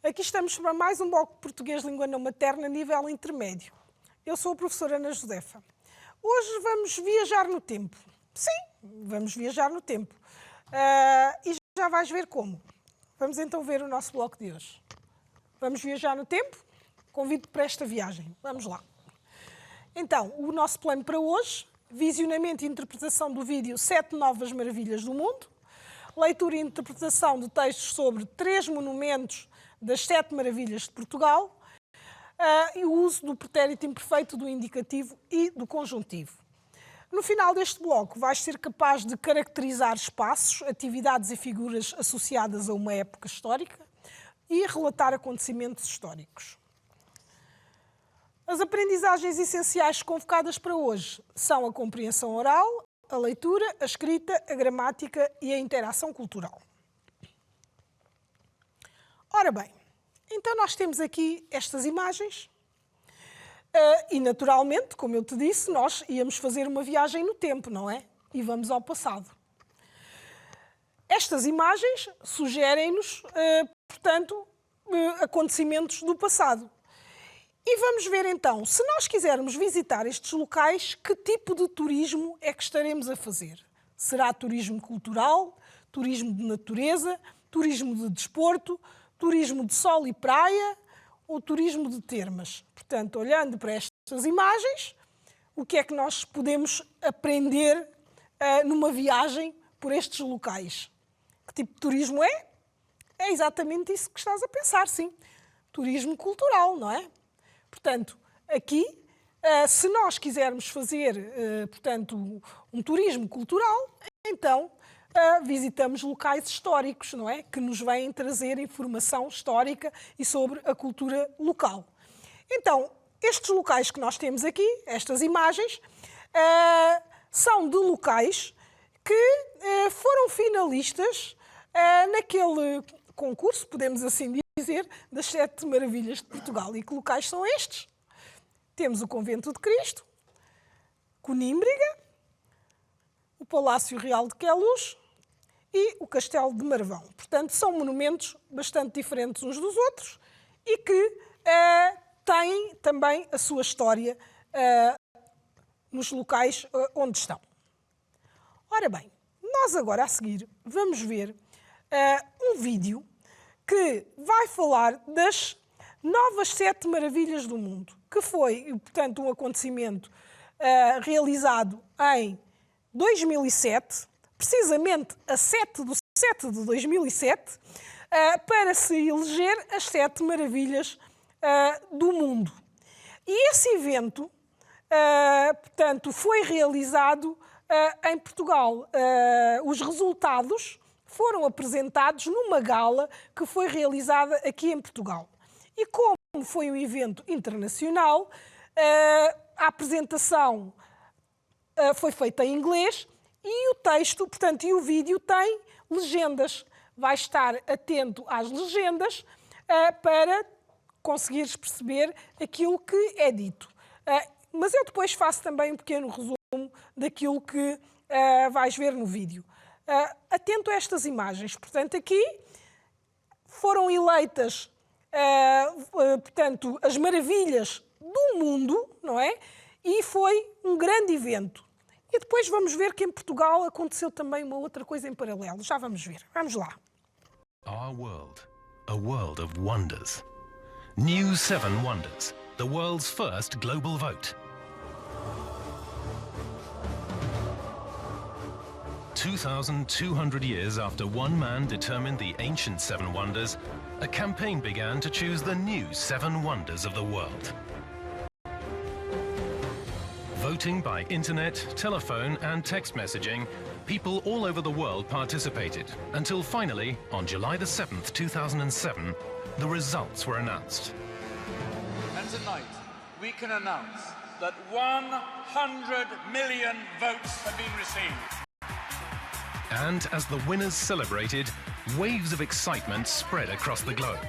Aqui estamos para mais um bloco de português língua não materna, nível intermédio. Eu sou a professora Ana Josefa. Hoje vamos viajar no tempo. Sim, vamos viajar no tempo. E já vais ver como. Vamos então ver o nosso bloco de hoje. Vamos viajar no tempo? Convido-te para esta viagem. Vamos lá. Então, o nosso plano para hoje: visionamento e interpretação do vídeo 7 Novas Maravilhas do Mundo, leitura e interpretação de textos sobre 3 monumentos das 7 Maravilhas de Portugal, e o uso do pretérito imperfeito, do indicativo e do conjuntivo. No final deste bloco vais ser capaz de caracterizar espaços, atividades e figuras associadas a uma época histórica e relatar acontecimentos históricos. As aprendizagens essenciais convocadas para hoje são a compreensão oral, a leitura, a escrita, a gramática e a interação cultural. Ora bem, então nós temos aqui estas imagens e, naturalmente, como eu te disse, nós íamos fazer uma viagem no tempo, não é? E vamos ao passado. Estas imagens sugerem-nos, portanto, acontecimentos do passado. E vamos ver então, se nós quisermos visitar estes locais, que tipo de turismo é que estaremos a fazer? Será turismo cultural, turismo de natureza, turismo de desporto, turismo de sol e praia ou turismo de termas? Portanto, olhando para estas imagens, o que é que nós podemos aprender numa viagem por estes locais? Que tipo de turismo é? É exatamente isso que estás a pensar, sim. Turismo cultural, não é? Portanto, aqui, se nós quisermos fazer, portanto, um turismo cultural, então visitamos locais históricos, não é? Que nos vêm trazer informação histórica e sobre a cultura local. Então, estes locais que nós temos aqui, estas imagens, são de locais que foram finalistas naquele concurso, podemos assim dizer, das 7 Maravilhas de Portugal. E que locais são estes? Temos o Convento de Cristo, Conímbriga, o Palácio Real de Queluz e o Castelo de Marvão. Portanto, são monumentos bastante diferentes uns dos outros e que têm também a sua história nos locais onde estão. Ora bem, nós agora a seguir vamos ver um vídeo que vai falar das novas 7 Maravilhas do Mundo, que foi, portanto, um acontecimento realizado em 2007, precisamente a 7 de 2007, para se eleger as 7 Maravilhas do Mundo. E esse evento, portanto, foi realizado em Portugal. Os resultados foram apresentados numa gala que foi realizada aqui em Portugal. E como foi um evento internacional, a apresentação foi feita em inglês e o texto, portanto, e o vídeo tem legendas. Vai estar atento às legendas para conseguires perceber aquilo que é dito. Mas eu depois faço também um pequeno resumo daquilo que vais ver no vídeo. Atento a estas imagens. Portanto, aqui foram eleitas, portanto, as maravilhas do mundo, não é? E foi um grande evento. E depois vamos ver que em Portugal aconteceu também uma outra coisa em paralelo. Já vamos ver. Vamos lá. Our world, a world of wonders. New 7 Wonders, the world's first global vote. 2,200 years after one man determined the ancient 7 wonders, a campaign began to choose the new 7 wonders of the world. Voting by internet, telephone and text messaging, people all over the world participated, until finally, on July the 7th, 2007, the results were announced. And tonight, we can announce that 100 million votes have been received. And as the winners celebrated, waves of excitement spread across the globe.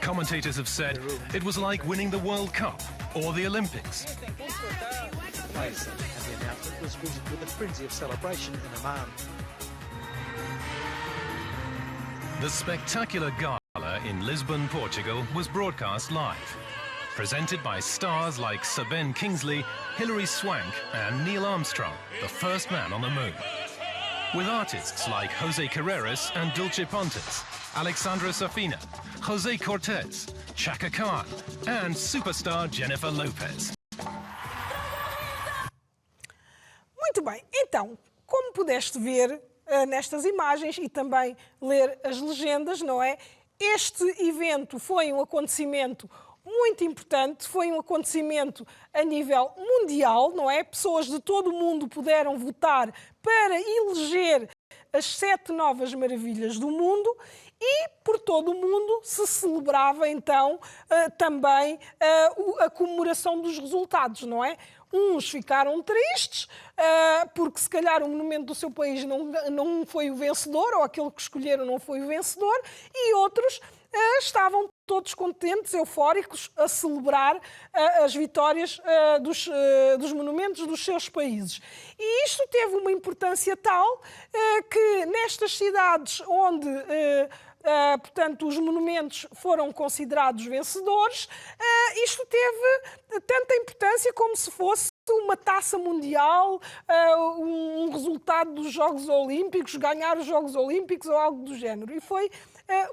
Commentators have said it was like winning the World Cup or the Olympics. And the announcement was greeted with a frenzy of celebration in Amman. The spectacular gala in Lisbon, Portugal was broadcast live. Presented by stars like Sir Ben Kingsley, Hilary Swank and Neil Armstrong, the first man on the moon. With artists like Jose Carreras and Dulce Pontes, Alexandra Safina, Jose Cortez, Chaka Khan and superstar Jennifer Lopez. Muito bem, então, como pudeste ver nestas imagens e também ler as legendas, não é? Este evento foi um acontecimento muito importante, foi um acontecimento a nível mundial, não é? Pessoas de todo o mundo puderam votar para eleger as 7 novas maravilhas do mundo e por todo o mundo se celebrava então também a comemoração dos resultados, não é? Uns ficaram tristes porque se calhar o monumento do seu país não foi o vencedor ou aquele que escolheram não foi o vencedor e outros estavam todos contentes, eufóricos, a celebrar as vitórias dos monumentos dos seus países. E isto teve uma importância tal que nestas cidades onde portanto, os monumentos foram considerados vencedores, isto teve tanta importância como se fosse uma taça mundial, um resultado dos Jogos Olímpicos, ganhar os Jogos Olímpicos ou algo do género. E foi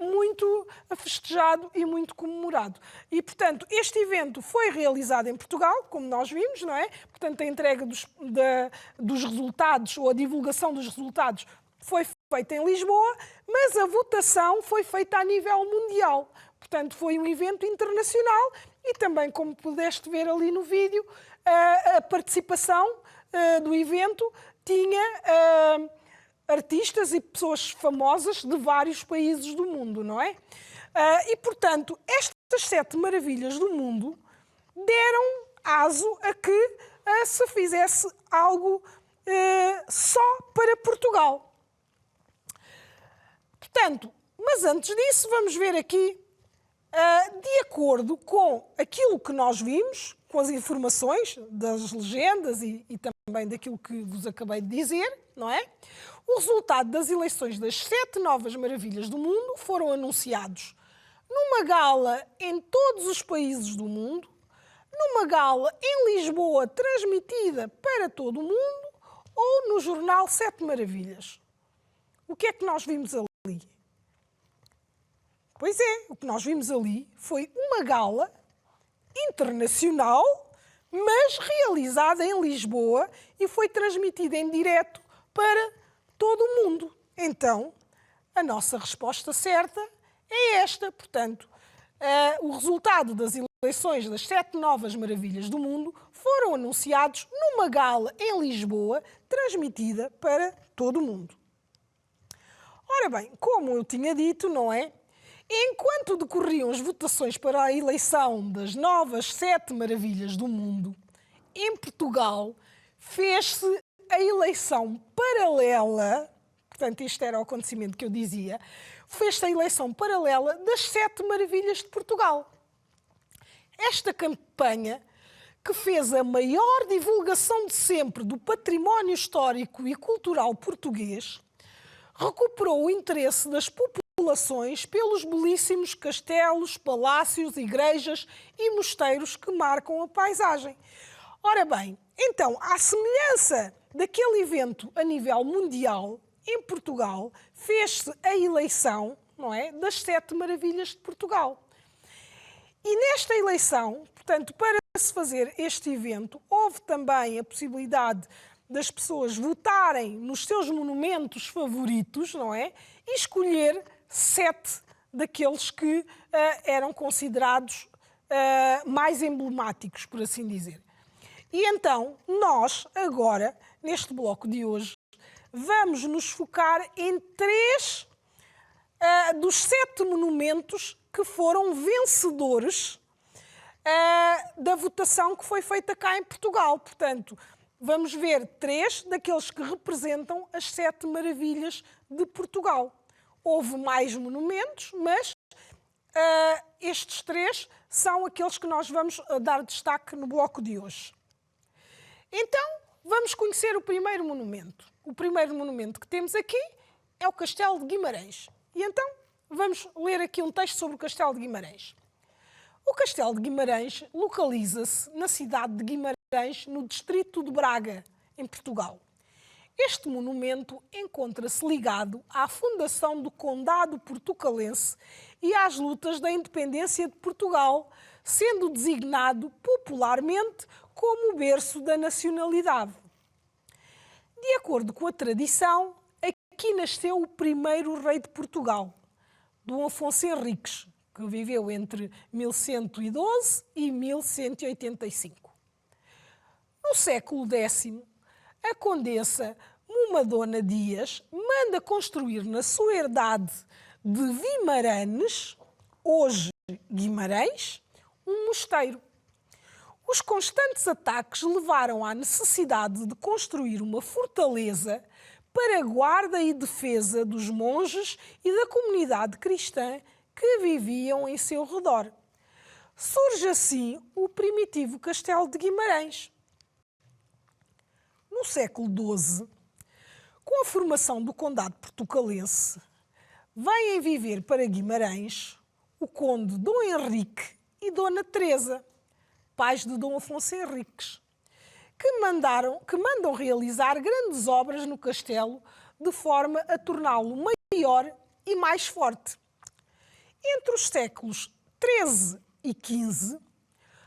muito festejado e muito comemorado. E, portanto, este evento foi realizado em Portugal, como nós vimos, não é? Portanto, a entrega dos resultados ou a divulgação dos resultados foi feita em Lisboa, mas a votação foi feita a nível mundial. Portanto, foi um evento internacional e também, como pudeste ver ali no vídeo, a participação do evento tinha artistas e pessoas famosas de vários países do mundo, não é? E, portanto, estas 7 maravilhas do mundo deram aso a que se fizesse algo só para Portugal. Portanto, mas antes disso, vamos ver aqui, de acordo com aquilo que nós vimos, com as informações das legendas e também daquilo que vos acabei de dizer, não é? O resultado das eleições das 7 novas maravilhas do mundo foram anunciados numa gala em todos os países do mundo, numa gala em Lisboa transmitida para todo o mundo ou no jornal 7 Maravilhas. O que é que nós vimos ali? Pois é, o que nós vimos ali foi uma gala internacional, mas realizada em Lisboa e foi transmitida em direto para todo o mundo. Então, a nossa resposta certa é esta. Portanto, o resultado das eleições das 7 novas maravilhas do mundo foram anunciados numa gala em Lisboa, transmitida para todo o mundo. Ora bem, como eu tinha dito, não é? Enquanto decorriam as votações para a eleição das novas 7 maravilhas do mundo, em Portugal fez-se a eleição paralela, portanto isto era o acontecimento que eu dizia, fez-se a eleição paralela das 7 maravilhas de Portugal. Esta campanha, que fez a maior divulgação de sempre do património histórico e cultural português, recuperou o interesse das populações pelos belíssimos castelos, palácios, igrejas e mosteiros que marcam a paisagem. Ora bem, então, à semelhança daquele evento a nível mundial, em Portugal, fez-se a eleição, não é, das 7 maravilhas de Portugal. E nesta eleição, portanto, para se fazer este evento, houve também a possibilidade das pessoas votarem nos seus monumentos favoritos, não é? E escolher 7 daqueles que eram considerados mais emblemáticos, por assim dizer. E então, nós, agora, neste bloco de hoje, vamos nos focar em 3 dos 7 monumentos que foram vencedores da votação que foi feita cá em Portugal. Portanto, vamos ver 3 daqueles que representam as 7 maravilhas de Portugal. Houve mais monumentos, mas estes 3 são aqueles que nós vamos dar destaque no bloco de hoje. Então, vamos conhecer o primeiro monumento. O primeiro monumento que temos aqui é o Castelo de Guimarães. E então, vamos ler aqui um texto sobre o Castelo de Guimarães. O Castelo de Guimarães localiza-se na cidade de Guimarães, no distrito de Braga, em Portugal. Este monumento encontra-se ligado à fundação do Condado Portucalense e às lutas da independência de Portugal, sendo designado popularmente como o berço da nacionalidade. De acordo com a tradição, aqui nasceu o primeiro rei de Portugal, Dom Afonso Henriques, que viveu entre 1112 e 1185. No século X, a condessa Mumadona Dias manda construir na sua herdade de Vimaranes, hoje Guimarães, um mosteiro. Os constantes ataques levaram à necessidade de construir uma fortaleza para a guarda e defesa dos monges e da comunidade cristã que viviam em seu redor. Surge assim o primitivo Castelo de Guimarães. No século XII, com a formação do Condado Portucalense, vêm viver para Guimarães o conde Dom Henrique e Dona Teresa, pais de Dom Afonso Henriques, que mandam realizar grandes obras no castelo de forma a torná-lo maior e mais forte. Entre os séculos XIII e XV,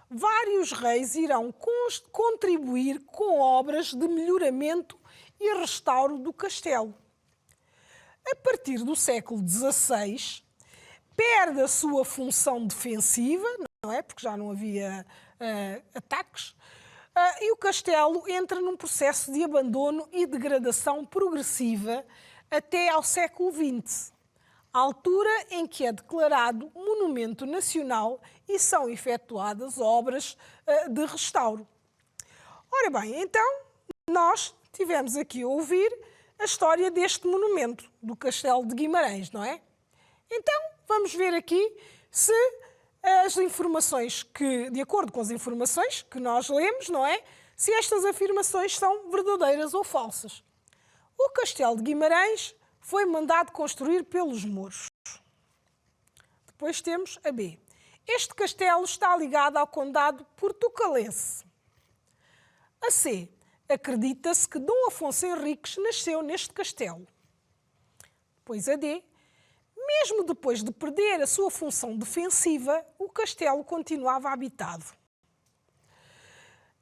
vários reis irão contribuir com obras de melhoramento e restauro do castelo. A partir do século XVI, perde a sua função defensiva, não é? Porque já não havia ataques, e o castelo entra num processo de abandono e degradação progressiva até ao século XX, altura em que é declarado monumento nacional e são efetuadas obras de restauro. Ora bem, então nós tivemos aqui a ouvir a história deste monumento, do Castelo de Guimarães, não é? Então vamos ver aqui se as informações de acordo com as informações que nós lemos, não é? Se estas afirmações são verdadeiras ou falsas. O Castelo de Guimarães foi mandado construir pelos mouros. Depois temos a B. Este castelo está ligado ao Condado Portucalense. A C. Acredita-se que Dom Afonso Henriques nasceu neste castelo. Depois a D. Mesmo depois de perder a sua função defensiva, o castelo continuava habitado.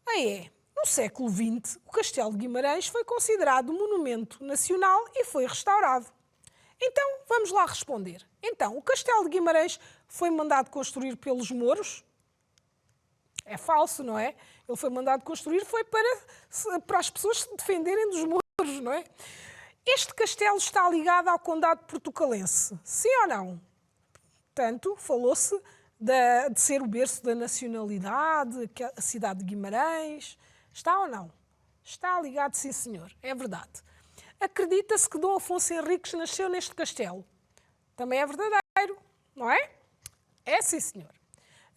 A E. No século XX, o Castelo de Guimarães foi considerado monumento nacional e foi restaurado. Então, vamos lá responder. Então, o Castelo de Guimarães foi mandado construir pelos mouros? É falso, não é? Ele foi mandado construir foi para as pessoas se defenderem dos mouros, não é? Este castelo está ligado ao Condado Portucalense, sim ou não? Portanto, falou-se de ser o berço da nacionalidade, a cidade de Guimarães. Está ou não? Está ligado, sim senhor, é verdade. Acredita-se que Dom Afonso Henriques nasceu neste castelo. Também é verdadeiro, não é? É, sim senhor.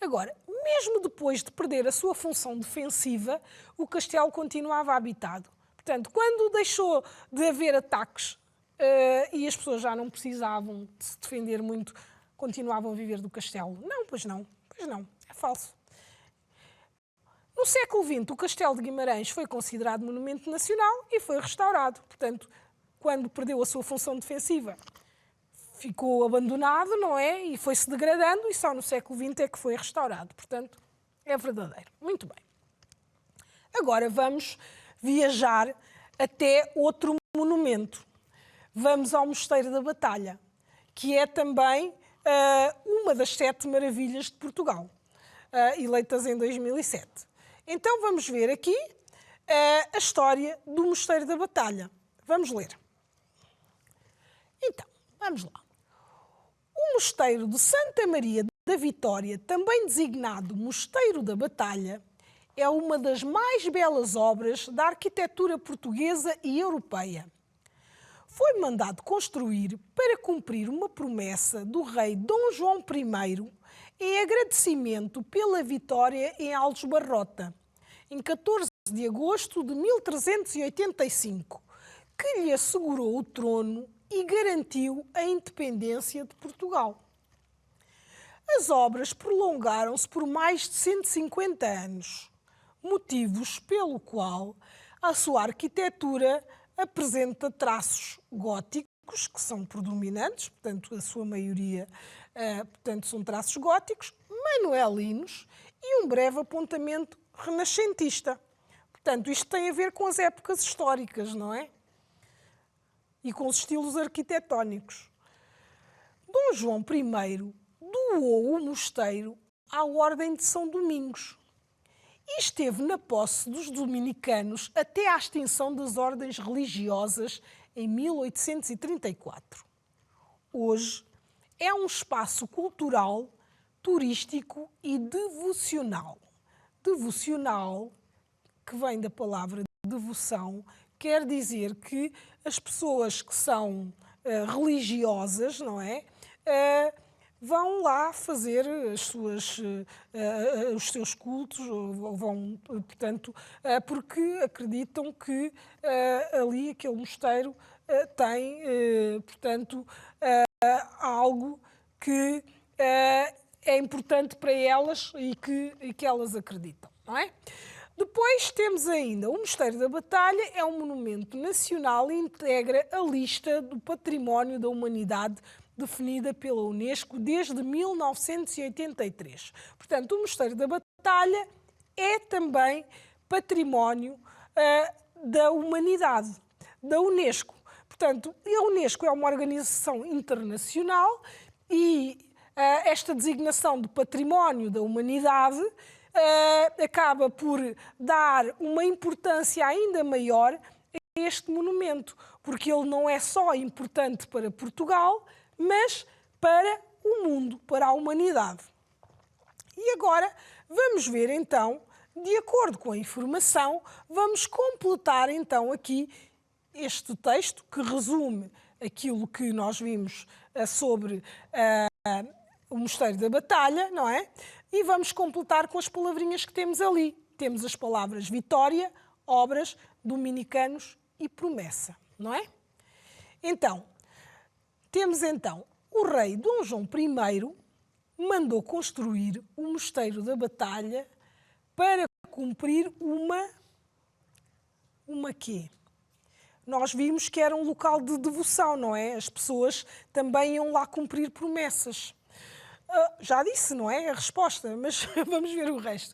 Agora, mesmo depois de perder a sua função defensiva, o castelo continuava habitado. Portanto, quando deixou de haver ataques e as pessoas já não precisavam de se defender muito, continuavam a viver do castelo? Não, pois não, é falso. No século XX, o Castelo de Guimarães foi considerado monumento nacional e foi restaurado. Portanto, quando perdeu a sua função defensiva, ficou abandonado, não é? E foi-se degradando e só no século XX é que foi restaurado. Portanto, é verdadeiro. Muito bem. Agora vamos viajar até outro monumento. Vamos ao Mosteiro da Batalha, que é também uma das 7 maravilhas de Portugal, eleitas em 2007. Então vamos ver aqui a história do Mosteiro da Batalha. Vamos ler. Então, vamos lá. O Mosteiro de Santa Maria da Vitória, também designado Mosteiro da Batalha, é uma das mais belas obras da arquitetura portuguesa e europeia. Foi mandado construir para cumprir uma promessa do rei Dom João I em agradecimento pela vitória em Altos Barrota, em 14 de agosto de 1385, que lhe assegurou o trono e garantiu a independência de Portugal. As obras prolongaram-se por mais de 150 anos, motivos pelo qual a sua arquitetura apresenta traços góticos, que são predominantes, portanto, a sua maioria são traços góticos, manuelinos e um breve apontamento renascentista. Portanto, isto tem a ver com as épocas históricas, não é? E com os estilos arquitetónicos. Dom João I doou o mosteiro à Ordem de São Domingos e esteve na posse dos dominicanos até à extinção das ordens religiosas em 1834. Hoje é um espaço cultural, turístico e devocional. Devocional, que vem da palavra devoção, quer dizer que as pessoas que são religiosas, não é? Vão lá fazer os seus cultos, ou vão, portanto, porque acreditam que ali, aquele mosteiro, tem, portanto, algo que é importante para elas e que elas acreditam, não é? Depois temos ainda o Mosteiro da Batalha, é um monumento nacional e integra a lista do Património da Humanidade definida pela Unesco desde 1983. Portanto, o Mosteiro da Batalha é também património da humanidade, da Unesco. Portanto, a Unesco é uma organização internacional e esta designação de património da humanidade acaba por dar uma importância ainda maior a este monumento, porque ele não é só importante para Portugal, mas para o mundo, para a humanidade. E agora vamos ver então, de acordo com a informação, vamos completar então aqui este texto que resume aquilo que nós vimos sobre o Mosteiro da Batalha, não é? E vamos completar com as palavrinhas que temos ali. Temos as palavras vitória, obras, dominicanos e promessa, não é? Então, temos então o rei Dom João I mandou construir o Mosteiro da Batalha para cumprir uma quê? Nós vimos que era um local de devoção, não é? As pessoas também iam lá cumprir promessas. Já disse, não é? A resposta, mas vamos ver o resto.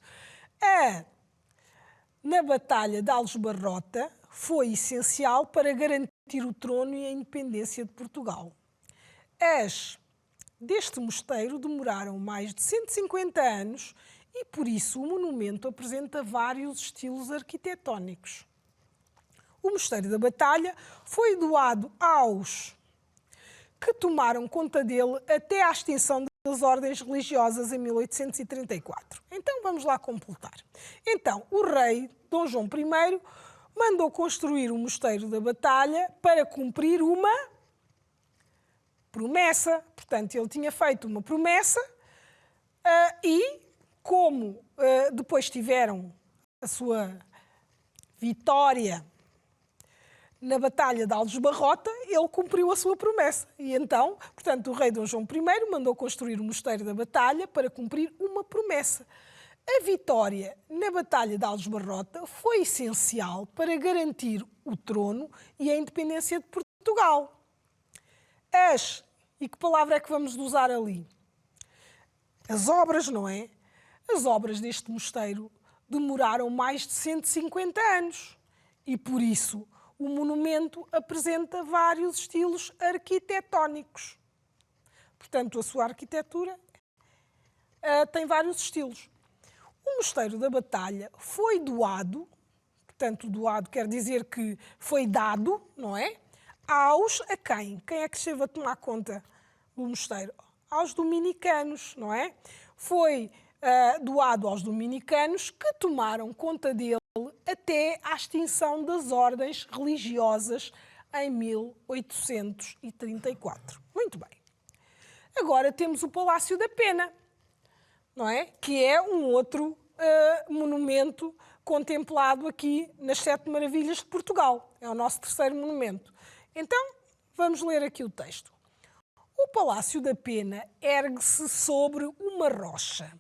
Na Batalha de Aljubarrota foi essencial para garantir o trono e a independência de Portugal. As deste mosteiro demoraram mais de 150 anos e, por isso, o monumento apresenta vários estilos arquitetónicos. O Mosteiro da Batalha foi doado aos que tomaram conta dele até à extinção das ordens religiosas em 1834. Então, vamos lá completar. Então, o rei Dom João I mandou construir o Mosteiro da Batalha para cumprir uma promessa. Portanto, ele tinha feito uma promessa e, como depois tiveram a sua vitória na Batalha de Aljubarrota, ele cumpriu a sua promessa. E então, portanto, o rei Dom João I mandou construir o Mosteiro da Batalha para cumprir uma promessa. A vitória na Batalha de Aljubarrota foi essencial para garantir o trono e a independência de Portugal. E que palavra é que vamos usar ali? As obras, não é? As obras deste mosteiro demoraram mais de 150 anos e, por isso, o monumento apresenta vários estilos arquitetónicos. Portanto, a sua arquitetura tem vários estilos. O Mosteiro da Batalha foi doado, portanto, doado quer dizer que foi dado, não é? A quem? Quem é que esteve a tomar conta do mosteiro? Aos dominicanos, não é? Foi doado aos dominicanos que tomaram conta dele até à extinção das ordens religiosas em 1834. Muito bem. Agora temos o Palácio da Pena, não é? Que é um outro monumento contemplado aqui nas Sete Maravilhas de Portugal. É o nosso terceiro monumento. Então, Vamos ler aqui o texto. O Palácio da Pena ergue-se sobre uma rocha,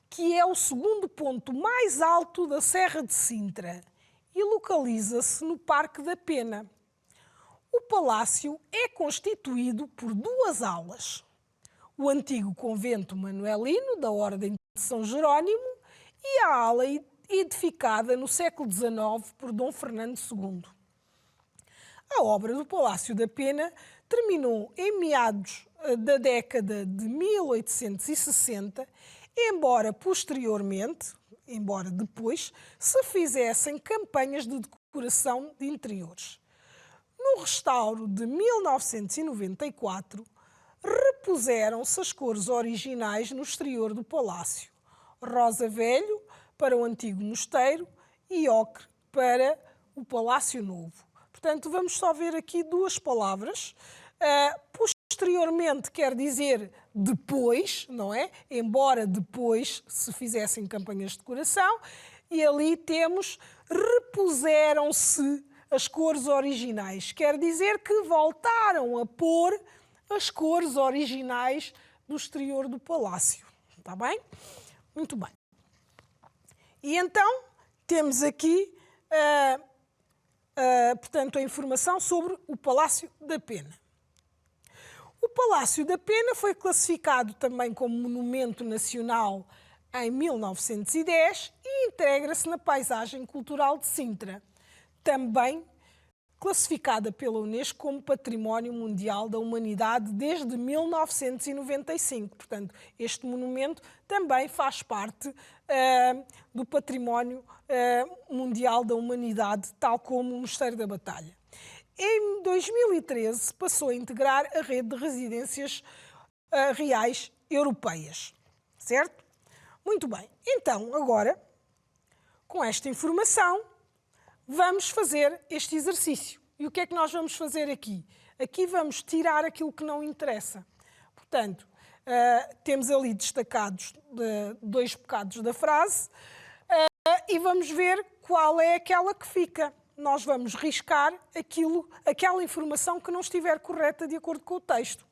que é o segundo ponto mais alto da Serra de Sintra e localiza-se no Parque da Pena. O palácio é constituído por duas alas. O antigo convento manuelino da Ordem de São Jerónimo e a ala edificada no século XIX por Dom Fernando II. A obra do Palácio da Pena terminou em meados da década de 1860, embora depois, se fizessem campanhas de decoração de interiores. No restauro de 1994, repuseram-se as cores originais no exterior do palácio: rosa velho para o antigo mosteiro e ocre para o Palácio Novo. Portanto, vamos só ver aqui duas palavras. Posteriormente quer dizer depois, não é? Embora depois se fizessem campanhas de decoração. E ali temos repuseram-se as cores originais. Quer dizer que voltaram a pôr as cores originais do exterior do palácio. Está bem? Muito bem. E então temos aqui portanto, a informação sobre o Palácio da Pena. O Palácio da Pena foi classificado também como Monumento Nacional em 1910 e integra-se na paisagem cultural de Sintra, também classificada pela Unesco como Património Mundial da Humanidade desde 1995. Portanto, este monumento também faz parte do Património Mundial da Humanidade, tal como o Mosteiro da Batalha. Em 2013, passou a integrar a rede de residências reais europeias. Certo? Muito bem. Então, agora, com esta informação, vamos fazer este exercício. E o que é que nós vamos fazer aqui? Aqui vamos tirar aquilo que não interessa. Portanto, temos ali destacados dois bocados da frase e vamos ver qual é aquela que fica. Nós vamos riscar aquela informação que não estiver correta de acordo com o texto.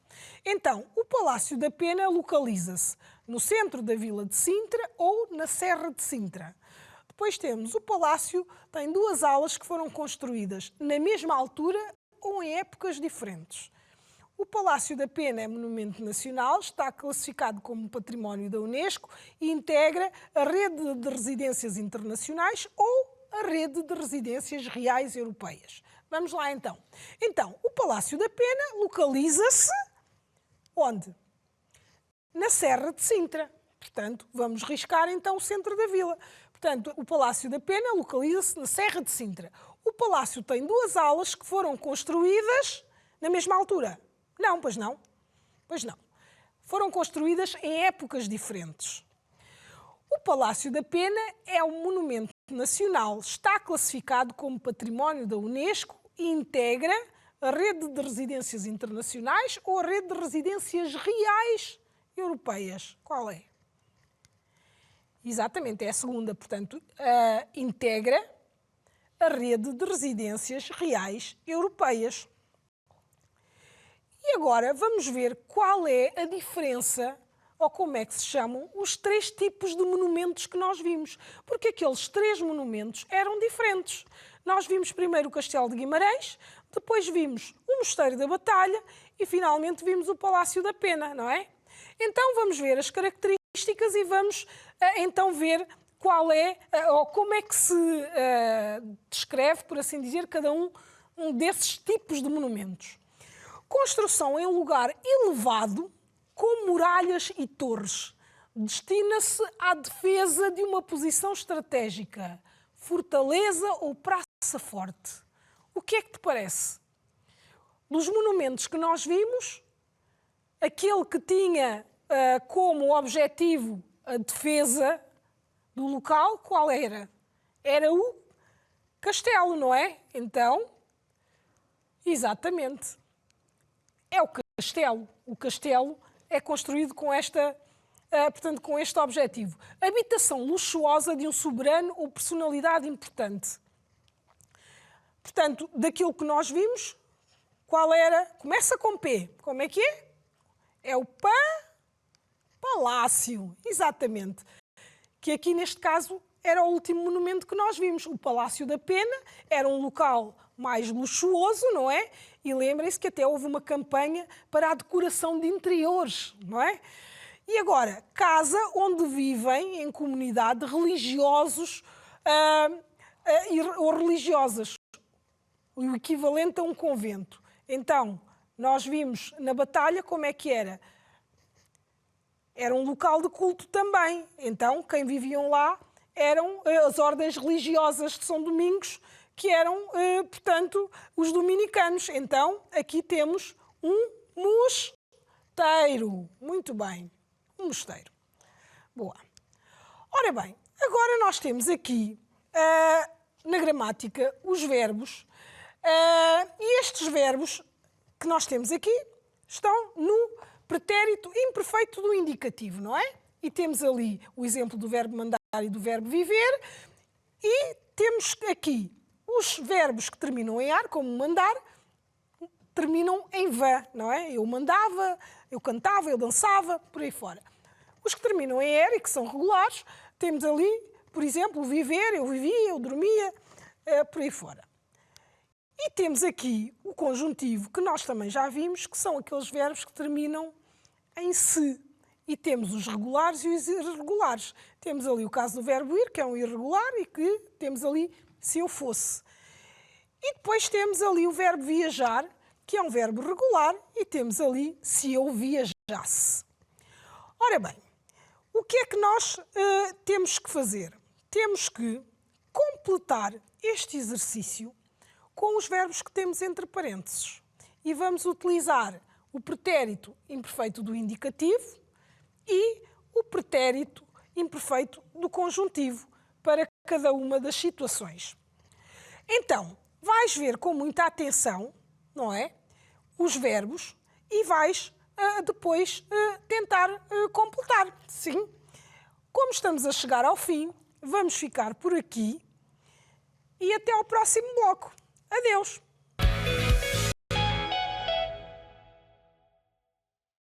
Então, o Palácio da Pena localiza-se no centro da Vila de Sintra ou na Serra de Sintra. Depois temos o palácio, tem duas alas que foram construídas na mesma altura ou em épocas diferentes. O Palácio da Pena é Monumento Nacional, está classificado como Património da Unesco e integra a rede de residências internacionais ou a rede de residências reais europeias. Vamos lá então. Então, o Palácio da Pena localiza-se onde? Na Serra de Sintra. Portanto, vamos riscar então o centro da vila. Portanto, o Palácio da Pena localiza-se na Serra de Sintra. O palácio tem duas alas que foram construídas na mesma altura. Não, pois não. Pois não. Foram construídas em épocas diferentes. O Palácio da Pena é um monumento nacional. Está classificado como Património da Unesco e integra a rede de residências internacionais ou a rede de residências reais europeias. Qual é? Exatamente, é a segunda. Portanto, integra a rede de residências reais europeias. E agora vamos ver qual é a diferença, ou como é que se chamam, os três tipos de monumentos que nós vimos. Porque aqueles três monumentos eram diferentes. Nós vimos primeiro o Castelo de Guimarães, depois vimos o Mosteiro da Batalha e finalmente vimos o Palácio da Pena, não é? Então vamos ver as características e vamos então ver qual é, ou como é que se descreve, por assim dizer, cada um desses tipos de monumentos. Construção em lugar elevado, com muralhas e torres. Destina-se à defesa de uma posição estratégica, fortaleza ou praça forte. O que é que te parece? Dos monumentos que nós vimos, aquele que tinha como objetivo a defesa do local, qual era? Era o castelo, não é? Então, exatamente. É o castelo. O castelo é construído com portanto, com este objetivo. Habitação luxuosa de um soberano ou personalidade importante. Portanto, daquilo que nós vimos, Qual era? Começa com P. Como é que é? É o Palácio, exatamente. Que aqui, neste caso, era o último monumento que nós vimos. O Palácio da Pena era um local mais luxuoso, não é? E lembrem-se que até houve uma campanha para a decoração de interiores, não é? E agora, casa onde vivem em comunidade religiosos ou religiosas, o equivalente a um convento. Então, nós vimos na batalha como é que era. Era um local de culto também. Então, quem viviam lá eram as ordens religiosas de São Domingos, que eram, portanto, os dominicanos. Então, aqui temos um mosteiro. Muito bem, um mosteiro. Boa. Ora bem, agora nós temos aqui, na gramática, os verbos. E estes verbos que nós temos aqui estão no pretérito imperfeito do indicativo, não é? E temos ali o exemplo do verbo mandar e do verbo viver. E temos aqui os verbos que terminam em ar, como mandar, terminam em va, não é? Eu mandava, eu cantava, eu dançava, por aí fora. Os que terminam em er e que são regulares, temos ali, por exemplo, o viver, eu vivia, eu dormia, por aí fora. E temos aqui o conjuntivo, que nós também já vimos, que são aqueles verbos que terminam em se. E temos os regulares e os irregulares. Temos ali o caso do verbo ir, que é um irregular, e que temos ali se eu fosse. E depois temos ali o verbo viajar, que é um verbo regular, e temos ali se eu viajasse. Ora bem, o que é que nós temos que fazer? Temos que completar este exercício com os verbos que temos entre parênteses. E vamos utilizar o pretérito imperfeito do indicativo e o pretérito imperfeito do conjuntivo para cada uma das situações. Então, vais ver com muita atenção, não é? Os verbos e vais depois tentar completar. Sim. Como estamos a chegar ao fim, vamos ficar por aqui e até ao próximo bloco. Adeus!